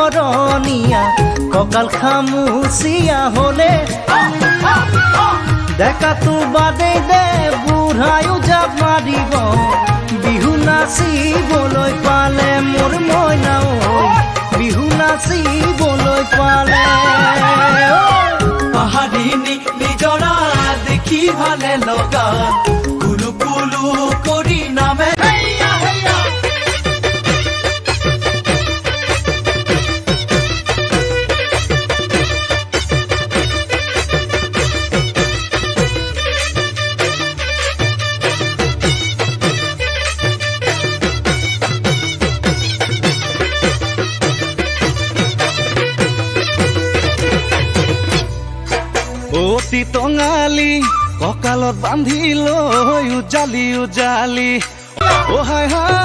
বৰণীয়া কঁকাল খামুচিয়া হ'লে ডেকাটো বাদেই দে বুঢ়ায়ো জাপ মাৰিব বিহু নাচিবলৈ পালে মোৰ মইনা ঐ বিহু নাচিবলৈ পালে পাহাৰিনী নিজৰা দেখি ভালে লগা কুলু কুলু কৰি নামে অতি টঙালি কঁকালত বান্ধি লৈ উজালি উজালি অ হাই হাই